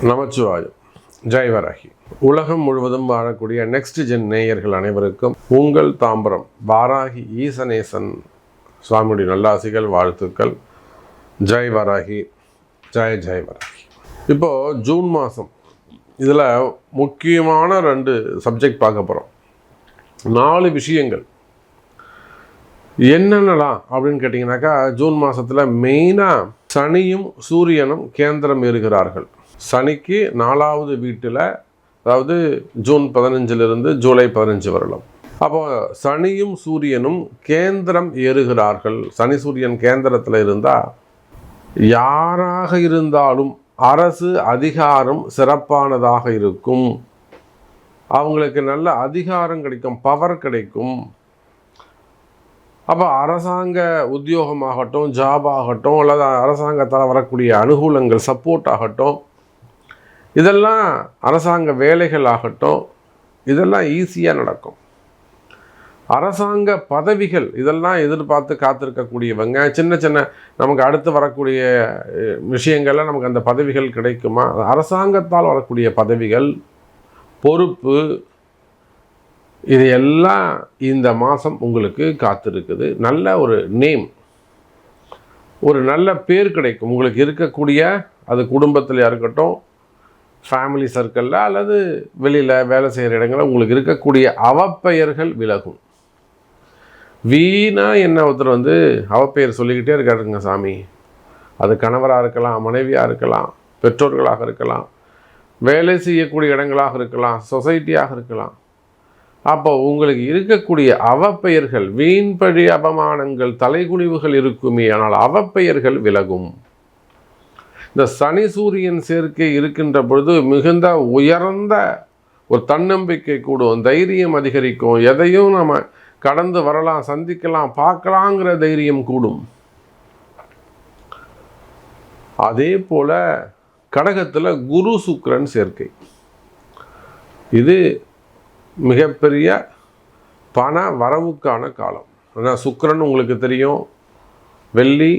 நமச்சிவாயம். ஜெய் வராகி. உலகம் முழுவதும் வாழக்கூடிய நெக்ஸ்ட் ஜென் நேயர்கள் அனைவருக்கும் உங்கள் தாம்பரம் வாராகி ஈசனேசன் சுவாமியுடைய நல்லாசிகள், வாழ்த்துக்கள். ஜெய் வராகி, ஜெய் ஜெய் வராகி. இப்போது ஜூன் மாதம் இதில் முக்கியமான 2 சப்ஜெக்ட் பார்க்க போகிறோம். 4 விஷயங்கள் என்னென்னலாம் அப்படின்னு கேட்டிங்கனாக்கா, ஜூன் மாதத்தில் மெயினாக சனியும் சூரியனும் கேந்திரம் ஏறுகிறார்கள். சனிக்கு 4வது வீட்டில், அதாவது ஜூன் 15 ஜூலை 15 வரலாம். அப்போ சனியும் சூரியனும் கேந்திரம் ஏறுகிறார்கள். சனி சூரியன் கேந்திரத்தில் இருந்தால் யாராக இருந்தாலும் அரசு அதிகாரம் சிறப்பானதாக இருக்கும். அவங்களுக்கு நல்ல அதிகாரம் கிடைக்கும், பவர் கிடைக்கும். அப்போ அரசாங்க உத்தியோகமாகட்டும், ஜாப் ஆகட்டும், அல்லது அரசாங்கத்தால் வரக்கூடிய அனுகூலங்கள், சப்போர்ட் ஆகட்டும், இதெல்லாம் அரசாங்க வேலைகள் ஆகட்டும், இதெல்லாம் ஈஸியாக நடக்கும். அரசாங்க பதவிகள் இதெல்லாம் எதிர்பார்த்து காத்திருக்கக்கூடியவங்க, சின்ன சின்ன நமக்கு அடுத்து வரக்கூடிய விஷயங்கள்லாம் நமக்கு அந்த பதவிகள் கிடைக்குமா? அரசாங்கத்தால் வரக்கூடிய பதவிகள், பொறுப்பு, இது எல்லாம் இந்த மாதம் உங்களுக்கு காத்திருக்குது. நல்ல ஒரு நேம், ஒரு நல்ல பேர் கிடைக்கும் உங்களுக்கு. இருக்கக்கூடிய அது குடும்பத்தில் இருக்கட்டும், ஃபேமிலி சர்க்கிளில் அல்லது வெளியில் வேலை செய்கிற இடங்களில் உங்களுக்கு இருக்கக்கூடிய அவப்பெயர்கள் விலகும். வீணாக என்ன ஒருத்தர் அவப்பெயர் சொல்லிக்கிட்டே இருக்காருங்க சாமி. அது கணவராக இருக்கலாம், மனைவியாக இருக்கலாம், பெற்றோர்களாக இருக்கலாம், வேலை செய்யக்கூடிய இடங்களாக இருக்கலாம், சொசைட்டியாக இருக்கலாம். அப்போ உங்களுக்கு இருக்கக்கூடிய அவப்பெயர்கள், வீண்பழி அபமானங்கள், தலைகுனிவுகள் இருக்குமே, ஆனால் அவப்பெயர்கள் விலகும். இந்த சனி சூரியன் சேர்க்கை இருக்கின்ற பொழுது மிகுந்த உயர்ந்த ஒரு தன்னம்பிக்கை கூடும், தைரியம் அதிகரிக்கும். எதையும் நம்ம கடந்து வரலாம், சந்திக்கலாம், பார்க்கலாங்கிற தைரியம் கூடும். அதே போல கடகத்தில் குரு சுக்கிரன் சேர்க்கை, இது மிகப்பெரிய பண வரவுக்கான காலம். ஆனால் சுக்கிரன் உங்களுக்கு தெரியும், வெள்ளி,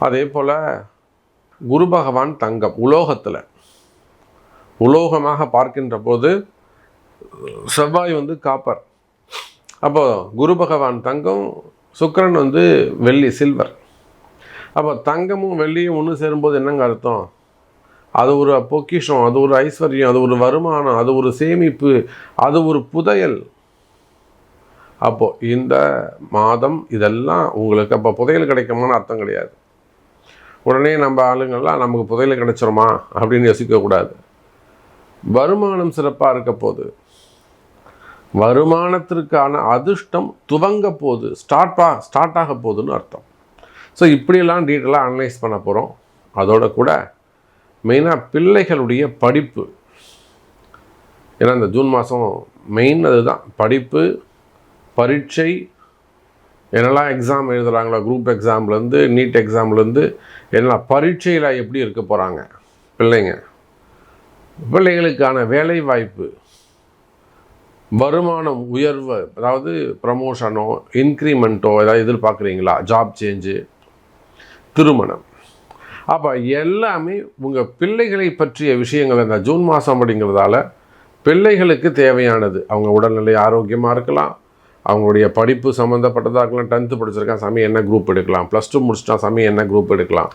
அதே போல் குரு பகவான் தங்கம், உலோகத்தில் உலோகமாக பார்க்கின்ற போது செவ்வாய் காப்பர். அப்போ குரு பகவான் தங்கம், சுக்கிரன் வெள்ளி, சில்வர். அப்போ தங்கமும் வெள்ளியும் ஒன்று சேரும்போது என்னங்க அர்த்தம்? அது ஒரு பொக்கிஷம், அது ஒரு ஐஸ்வர்யம், அது ஒரு வருமானம், அது ஒரு சேமிப்பு, அது ஒரு புதையல். அப்போது இந்த மாதம் இதெல்லாம் உங்களுக்கு அப்போ புதையல் கிடைக்குமான்னு அர்த்தம் கிடையாது. உடனே நம்ம ஆளுங்கள்லாம் நமக்கு புதையல் கிடைச்சிருமா அப்படின்னு யோசிக்கக்கூடாது. வருமானம் சிறப்பாக இருக்க போது, வருமானத்திற்கான அதிர்ஷ்டம் துவங்க போது, ஸ்டார்ட் ஆக போகுதுன்னு அர்த்தம். ஸோ இப்படியெல்லாம் டீட்டெயிலாக அனலைஸ் பண்ண போகிறோம். அதோட கூட மெயினாக பிள்ளைகளுடைய படிப்பு, ஏன்னா இந்த ஜூன் மாதம் மெயின் அதுதான், படிப்பு, பரீட்சை, என்னெல்லாம் எக்ஸாம் எழுதுகிறாங்களோ, குரூப் எக்ஸாம்லேருந்து நீட் எக்ஸாம்லேருந்து என்னெல்லாம் பரீட்சையில் எப்படி இருக்க போகிறாங்க பிள்ளைகளுக்கான வேலை வாய்ப்பு, வருமானம் உயர்வு, அதாவது ப்ரமோஷனோ இன்க்ரிமெண்ட்டோ ஏதாவது எதிர்பார்க்குறீங்களா, ஜாப் சேஞ்சு, திருமணம். அப்போ எல்லாமே உங்கள் பிள்ளைகளை பற்றிய விஷயங்கள் இந்த ஜூன் மாதம் அப்படிங்கிறதால பிள்ளைகளுக்கு தேவையானது. அவங்க உடல்நிலை ஆரோக்கியமாக இருக்கலாம், அவங்களுடைய படிப்பு சம்மந்தப்பட்டதாக இருக்கலாம். 10th படிச்சிருக்கான் சாமி, என்ன குரூப் எடுக்கலாம்? +2 முடிச்சிட்டான் சாமி, என்ன குரூப் எடுக்கலாம்?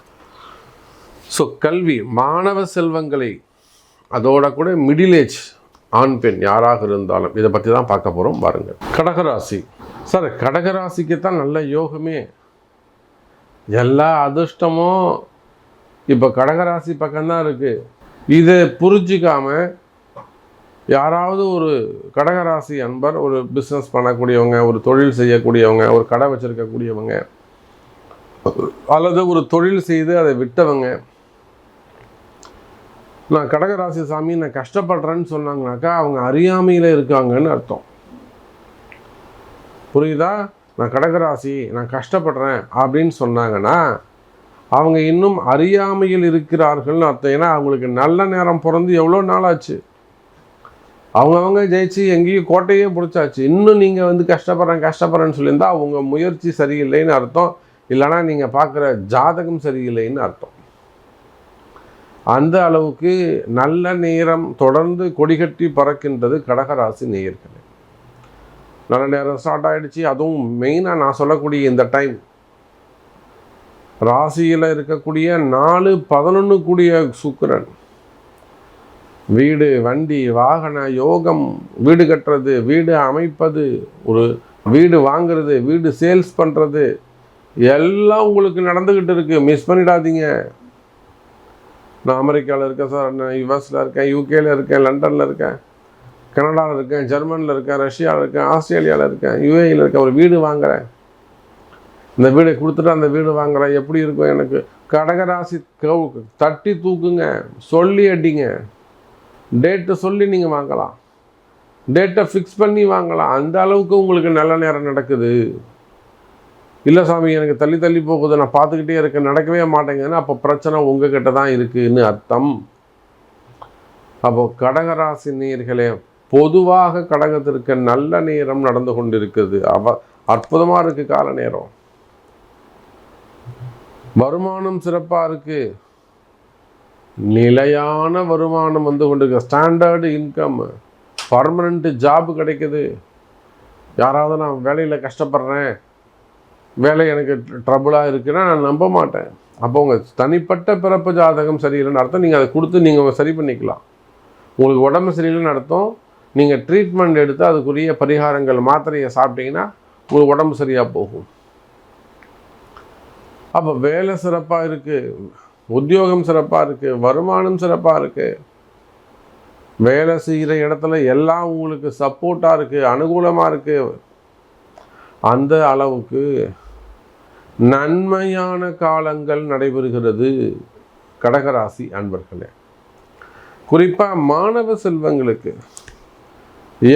ஸோ கல்வி, மாணவ செல்வங்களை, அதோட கூட மிடில் ஏஜ் ஆண் பெண் யாராக இருந்தாலும் இதை பற்றி தான் பார்க்க போகிறோம். பாருங்கள், கடகராசி. சார், கடகராசிக்கு தான் நல்ல யோகமே, எல்லா அதிர்ஷ்டமும் இப்போ கடகராசி பக்கம்தான் இருக்குது. இதை புரிஞ்சிக்காமல் யாராவது ஒரு கடகராசி அன்பர், ஒரு பிஸ்னஸ் பண்ணக்கூடியவங்க, ஒரு தொழில் செய்யக்கூடியவங்க, ஒரு கடை வச்சுருக்கக்கூடியவங்க, அல்லது ஒரு தொழில் செய்து அதை விட்டவங்க, நான் கடகராசி சாமி நான் கஷ்டப்படுறேன்னு சொன்னாங்கனாக்கா அவங்க அறியாமையில் இருக்காங்கன்னு அர்த்தம். புரியுதா? நான் கடகராசி நான் கஷ்டப்படுறேன் அப்படின்னு சொன்னாங்கன்னா அவங்க இன்னும் அறியாமையில் இருக்கிறார்கள்னு அர்த்தம். ஏன்னா அவங்களுக்கு நல்ல நேரம் பிறந்து எவ்வளோ நாள் ஆச்சு, அவங்கவுங்க ஜெயிச்சு எங்கேயும் கோட்டையே பிடிச்சாச்சு. இன்னும் நீங்கள் கஷ்டப்படுறேன்னு சொல்லியிருந்தால் அவங்க முயற்சி சரியில்லைன்னு அர்த்தம், இல்லைனா நீங்கள் பார்க்குற ஜாதகம் சரியில்லைன்னு அர்த்தம். அந்த அளவுக்கு நல்ல நேரம் தொடர்ந்து கொடிகட்டி பறக்கின்றது கடகராசி நேயர்களே. நல்ல நேரம் ஸ்டார்ட் ஆகிடுச்சு. அதுவும் மெயினாக நான் சொல்லக்கூடிய இந்த டைம் ராசியில் இருக்கக்கூடிய 4-11 கூடிய சுக்கிரன், வீடு வண்டி வாகன யோகம், வீடு கட்டுறது, வீடு அமைப்பது, ஒரு வீடு வாங்கிறது, வீடு சேல்ஸ் பண்ணுறது எல்லாம் உங்களுக்கு நடந்துக்கிட்டு இருக்குது. மிஸ் பண்ணிடாதீங்க. நான் அமெரிக்காவில் இருக்கேன் சார், நான் யுஎஸில் இருக்கேன், யூகேல இருக்கேன், லண்டனில் இருக்கேன், கனடாவில் இருக்கேன், ஜெர்மனியில் இருக்கேன், ரஷ்யாவில் இருக்கேன், ஆஸ்திரேலியாவில் இருக்கேன், யுஏஇயில் இருக்கேன், ஒரு வீடு வாங்குகிறேன், இந்த வீடை கொடுத்துட்டு அந்த வீடு வாங்குகிறேன், எப்படி இருக்கும் எனக்கு? கடகராசி தட்டி தூக்குங்க, சொல்லி அடிங்க. டேட்டை சொல்லி நீங்கள் வாங்கலாம், டேட்டை ஃபிக்ஸ் பண்ணி வாங்கலாம். அந்த அளவுக்கு உங்களுக்கு நல்ல நேரம் நடக்குது. இல்லை சாமி எனக்கு தள்ளி தள்ளி போகுது, நான் பார்த்துக்கிட்டே இருக்கேன், நடக்கவே மாட்டேங்குதுன்னா அப்போ பிரச்சனை உங்ககிட்ட தான் இருக்குதுன்னு அர்த்தம். அப்போ கடகராசி நேயர்களே, பொதுவாக கடகத்திற்கு நல்ல நேரம் நடந்து கொண்டிருக்குது. அற்புதமாக இருக்குது கால நேரம். வருமானம் சிறப்பாக இருக்குது, நிலையான வருமானம் வந்து கொண்டிருக்கு, ஸ்டாண்டர்டு இன்கம், பர்மனண்ட் ஜாப் கிடைக்குது. யாராவது நான் வேலையில் கஷ்டப்படுறேன், வேலை எனக்கு ட்ரபுளாக இருக்குன்னா நான் நம்ப மாட்டேன். அப்போ உங்கள் தனிப்பட்ட பிறப்பு ஜாதகம் சரியில்லைன்னு அர்த்தம். நீங்கள் அதை கொடுத்து நீங்கள் சரி பண்ணிக்கலாம். உங்களுக்கு உடம்பு சரியில்லைன்னு அர்த்தம். நீங்கள் ட்ரீட்மெண்ட் எடுத்து அதுக்குரிய பரிகாரங்கள் மாத்திரையை சாப்பிட்டீங்கன்னா உங்களுக்கு உடம்பு சரியாக போகும். அப்போ வேலை சிறப்பாக இருக்குது, உத்தியோகம் சிறப்பாக இருக்குது, வருமானம் சிறப்பாக இருக்குது, வேலை செய்கிற இடத்துல எல்லாம் உங்களுக்கு சப்போர்ட்டாக இருக்குது, அனுகூலமாக இருக்குது. அந்த அளவுக்கு நன்மையான காலங்கள் நடைபெறுகிறது கடகராசி அன்பர்களே. குறிப்பாக மாணவ செல்வங்களுக்கு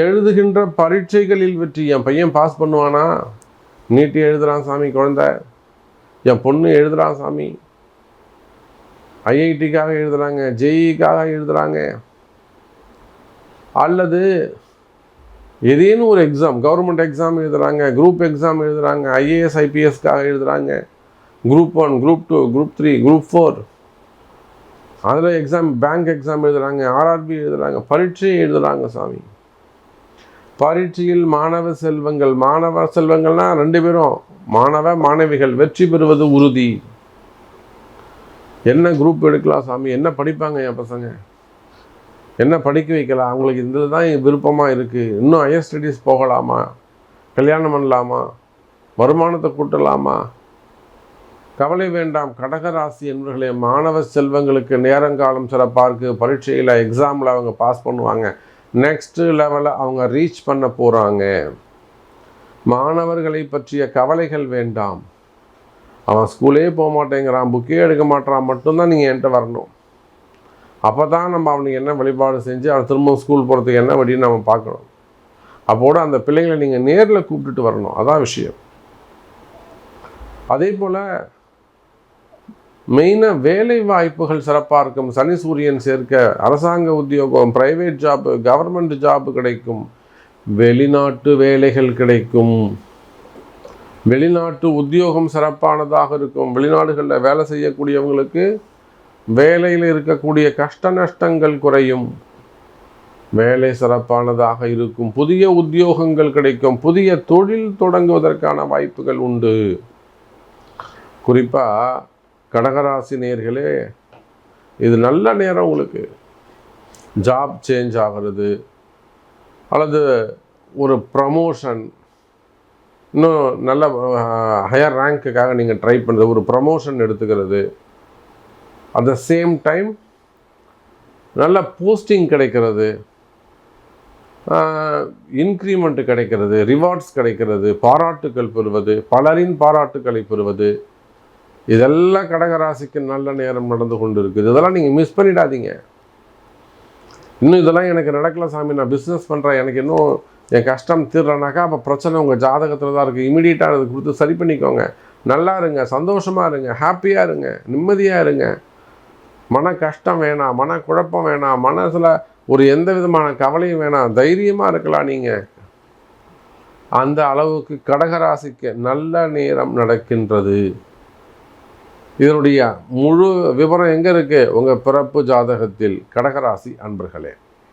எழுதுகின்ற பரீட்சைகளில் வெற்றி. என் பையன் பாஸ் பண்ணுவானா? நீட்டு எழுதுகிறான் சாமி குழந்தை, என் பொண்ணு எழுதுகிறான் சாமி, ஐஐடிக்காக எழுதுகிறாங்க, ஜேஇக்காக எழுதுகிறாங்க, அல்லது ஏதேனும் ஒரு எக்ஸாம், கவர்மெண்ட் எக்ஸாம் எழுதுகிறாங்க, குரூப் எக்ஸாம் எழுதுகிறாங்க, ஐஏஎஸ் ஐபிஎஸ்க்காக எழுதுகிறாங்க, குரூப் 1, குரூப் 2, குரூப் 3, குரூப் 4, அதில் எக்ஸாம், பேங்க் எக்ஸாம் எழுதுகிறாங்க, ஆர்ஆர்பி எழுதுகிறாங்க, பரீட்சை எழுதுகிறாங்க சாமி. பரீட்சையில் மாணவ செல்வங்கள்னால் 2 பேரும் மாணவ மாணவிகள் வெற்றி பெறுவது உறுதி. என்ன குரூப் எடுக்கலாம் சாமி, என்ன படிப்பாங்க என் பசங்க, என்ன படிக்க வைக்கலாம், அவங்களுக்கு இதில் தான் விருப்பமாக இருக்குது, இன்னும் ஹையர் ஸ்டடீஸ் போகலாமா, கல்யாணம் பண்ணலாமா, வருமானத்தை கூட்டலாமா? கவலை வேண்டாம் கடகராசி என்பவர்களே. மாணவ செல்வங்களுக்கு நேரங்காலம் சிறப்பாக இருக்குது. பரீட்சையில் எக்ஸாமில் அவங்க பாஸ் பண்ணுவாங்க, நெக்ஸ்ட்டு லெவலில் அவங்க ரீச் பண்ண போகிறாங்க. மாணவர்களை பற்றிய கவலைகள் வேண்டாம். அவன் ஸ்கூலே போக மாட்டேங்கிறான், புக்கே எடுக்க மாட்டான், மட்டும்தான் நீங்கள் என்கிட்ட வரணும். அப்போ தான் நம்ம அவனுக்கு என்ன வழிபாடு செஞ்சு அவன் திரும்ப ஸ்கூல் போகிறதுக்கு என்ன வழின்னு நம்ம பார்க்கணும். அப்போது அந்த பிள்ளைங்களை நீங்கள் நேரில் கூப்பிட்டுட்டு வரணும், அதான் விஷயம். அதே போல் மெயினாக வேலை வாய்ப்புகள் சிறப்பாக இருக்கும். சனி சூரியன் சேர்க்க அரசாங்க உத்தியோகம், ப்ரைவேட் ஜாப்பு, கவர்மெண்ட் ஜாப்பு கிடைக்கும், வெளிநாட்டு வேலைகள் கிடைக்கும், வெளிநாட்டு உத்தியோகம் சிறப்பானதாக இருக்கும். வெளிநாடுகளில் வேலை செய்யக்கூடியவங்களுக்கு வேலையில் இருக்கக்கூடிய கஷ்ட நஷ்டங்கள் குறையும், வேலை சிறப்பானதாக இருக்கும், புதிய உத்தியோகங்கள் கிடைக்கும், புதிய தொழில் தொடங்குவதற்கான வாய்ப்புகள் உண்டு. குறிப்பாக கடகராசி நேயர்களே, இது நல்ல நேரம் உங்களுக்கு. ஜாப் சேஞ்ச் ஆகிறது, அல்லது ஒரு ப்ரமோஷன், இன்னும் நல்ல ஹையர் ரேங்க்குக்காக நீங்கள் ட்ரை பண்ணுறது, ஒரு ப்ரமோஷன் எடுத்துக்கிறது, அட் த சேம் டைம் நல்ல போஸ்டிங் கிடைக்கிறது, இன்க்ரிமெண்ட் கிடைக்கிறது, ரிவார்ட்ஸ் கிடைக்கிறது, பாராட்டுக்கள் பெறுவது, பலரின் பாராட்டுக்களை பெறுவது, இதெல்லாம் கடகராசிக்கு நல்ல நேரம் நடந்து கொண்டு இருக்குது. இதெல்லாம் நீங்கள் மிஸ் பண்ணிடாதீங்க. இன்னும் இதெல்லாம் எனக்கு நடக்கல சாமி, நான் பிஸ்னஸ் பண்ணுறேன், எனக்கு இன்னும் என் கஷ்டம் தீர்றனாக்கா அப்போ பிரச்சனை உங்கள் ஜாதகத்தில் தான் இருக்குது. இமீடியட்டாக அதை கொடுத்து சரி பண்ணிக்கோங்க. நல்லா இருங்க, சந்தோஷமாக இருங்க, ஹாப்பியாக இருங்க, நிம்மதியாக இருங்க. மன கஷ்டம் வேணாம், மன குழப்பம் வேணாம், மனசில் ஒரு எந்த விதமான கவலையும் வேணாம், தைரியமாக இருக்கலாம் நீங்கள். அந்த அளவுக்கு கடகராசிக்கு நல்ல நேரம் நடக்கின்றது. இதனுடைய முழு விவரம் எங்கே இருக்குது? உங்கள் பிறப்பு ஜாதகத்தில் கடகராசி அன்பர்களே.